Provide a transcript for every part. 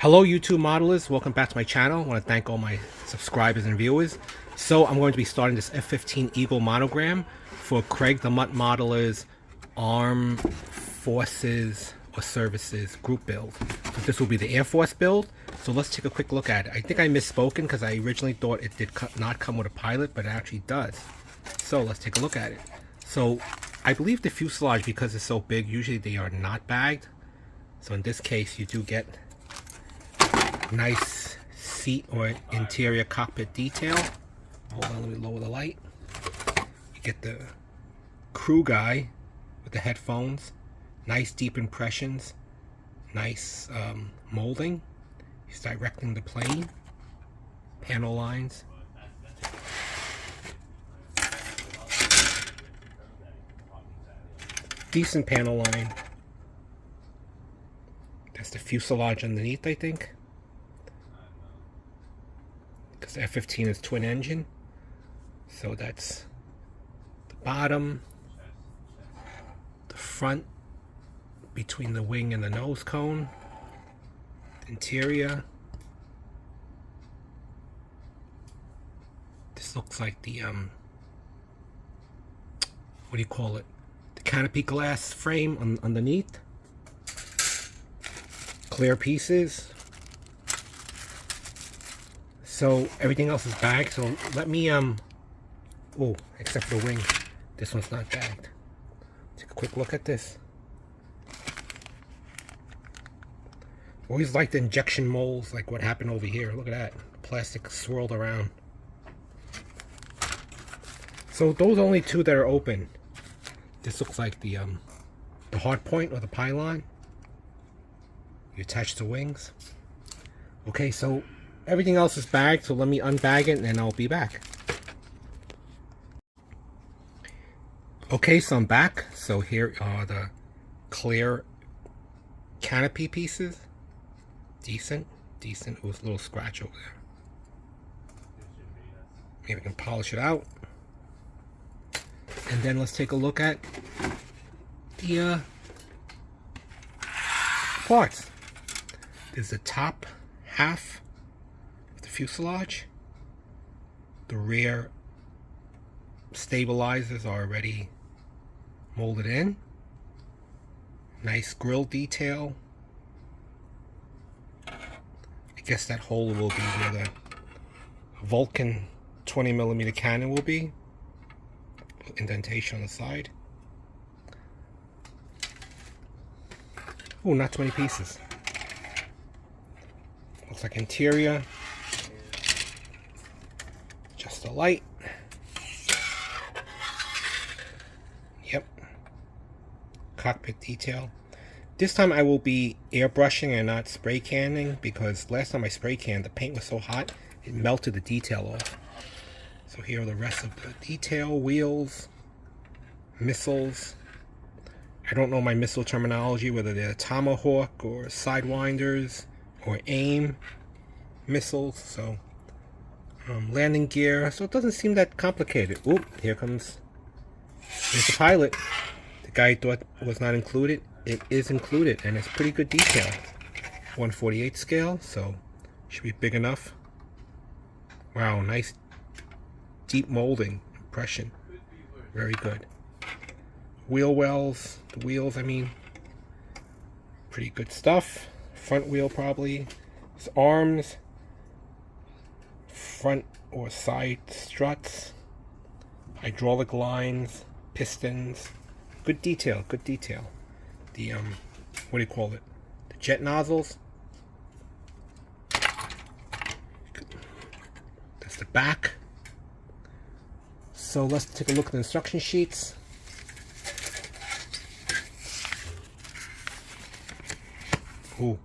Hello YouTube modelers, welcome back to my channel. I want to thank all my subscribers and viewers. So I'm going to be starting this F-15 Eagle monogram for Craig the Mutt Modeler's Armed Forces or Services group build. So this will be the Air Force build. So let's take a quick look at it. I think I misspoken because I originally thought it did not come with a pilot, but it actually does. So let's take a look at it. So I believe the fuselage, because it's so big, usually they are not bagged. So in this case you do get nice seat or interior cockpit detail. Hold on, let me lower the light. You get the crew guy with the headphones, nice deep impressions, nice molding. He's directing the plane, panel lines. Decent panel line. That's the fuselage underneath, I think. Because the F-15 is twin engine. So that's the bottom, the front between the wing and the nose cone, the interior. This looks like the what do you call it? The canopy glass frame underneath. Clear pieces. So everything else is bagged. So let me oh, except for the wing, this one's not bagged. Take a quick look at this. Always like the injection molds, like what happened over here. Look at that, plastic swirled around. So those are only two that are open. This looks like the hard point or the pylon. You attach the wings. Okay, so everything else is bagged, so let me unbag it and then I'll be back. Okay, so I'm back. So here are the clear canopy pieces. Decent. It was a little scratch over there. Maybe we can polish it out. And then let's take a look at the parts. There's the top half of the fuselage. The rear stabilizers are already molded in. Nice grill detail. I guess that hole will be where the Vulcan 20mm cannon will be. Indentation on the side. Oh, not too many pieces. Looks like interior. Just a light. Yep. Cockpit detail. This time I will be airbrushing and not spray canning, because last time I spray canned, the paint was so hot it melted the detail off. So here are the rest of the detail. Wheels, missiles. I don't know my missile terminology, whether they're Tomahawk or Sidewinders or AIM missiles. So landing gear. So it doesn't seem that complicated. Oop, here's the pilot. The guy thought was not included. It is included, and it's pretty good detail. 1/48 scale, so should be big enough. Wow, nice deep molding impression. Very good. Wheel wells, the wheels, I mean, pretty good stuff. Front wheel probably. It's arms, front or side struts, hydraulic lines, pistons. Good detail, good detail. The what do you call it? The jet nozzles. That's the back. So let's take a look at the instruction sheets. Ooh.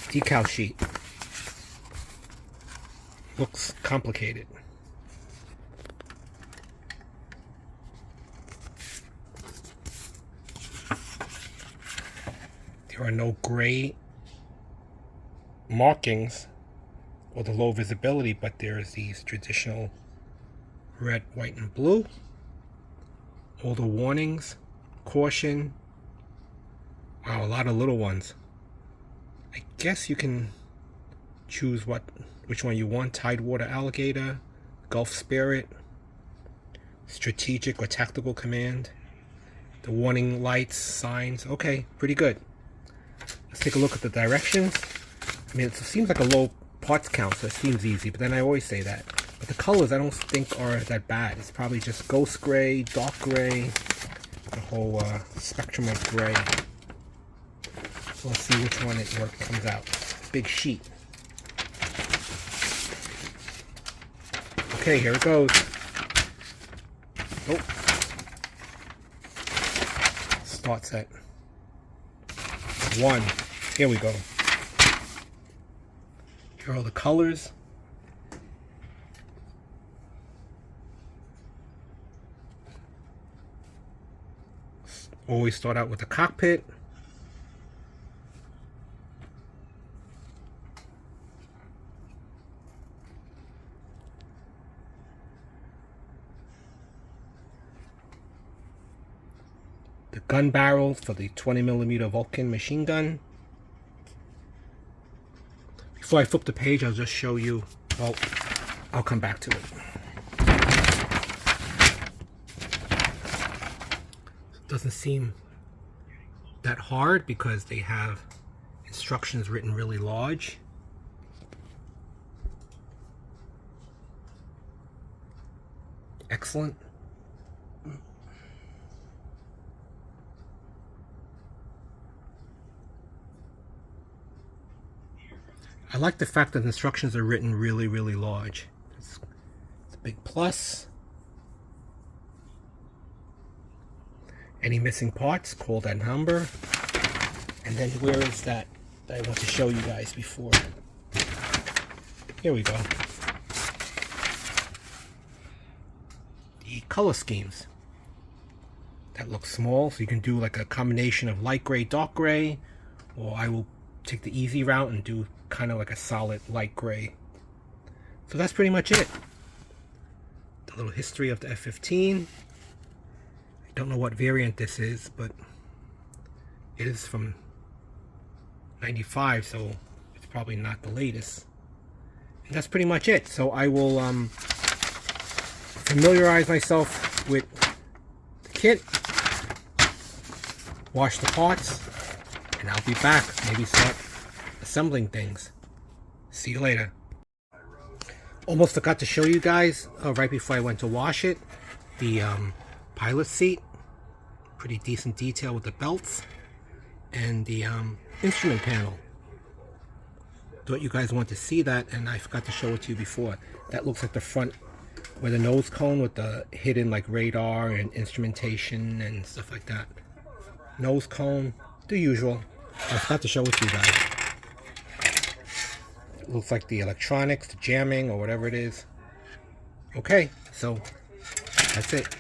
Decal sheet. Looks complicated. There are no gray markings or the low visibility, but there's these traditional red, white, and blue. All the warnings, caution. Wow, a lot of little ones. I guess you can choose which one you want. Tidewater Alligator, Gulf Spirit, Strategic or Tactical Command, the warning lights, signs. Okay, pretty good. Let's take a look at the directions. I mean, it seems like a low parts count, so it seems easy, but then I always say that. But the colors I don't think are that bad. It's probably just ghost gray, dark gray, the whole spectrum of gray. So let's see which one it comes out. Big sheet. Okay, here it goes. Oh. Starts at 1. Here we go. Here are all the colors. Always start out with the cockpit. The gun barrels for the 20mm Vulcan machine gun. Before I flip the page, I'll just show you, well, I'll come back to it. It doesn't seem that hard because they have instructions written really large. Excellent. I like the fact that the instructions are written really, really large. It's a big plus. Any missing parts, call that number. And then where is that I want to show you guys before? Here we go. The color schemes. That looks small, so you can do like a combination of light gray, dark gray, or I will take the easy route and do kind of like a solid light gray. So that's pretty much it. The little history of the F-15. I don't know what variant this is, but it is from 95, so it's probably not the latest. And that's pretty much it. So I will familiarize myself with the kit, wash the parts, and I'll be back. Maybe start assembling things. See you later. Almost forgot to show you guys right before I went to wash it, the pilot seat. Pretty decent detail with the belts, and the instrument panel. Thought you guys want to see that, and I forgot to show it to you before. That looks like the front with the nose cone with the hidden like radar and instrumentation and stuff like that. Nose cone, the usual. I forgot to show it to you guys. It looks like the electronics, the jamming, or whatever it is. Okay, so that's it.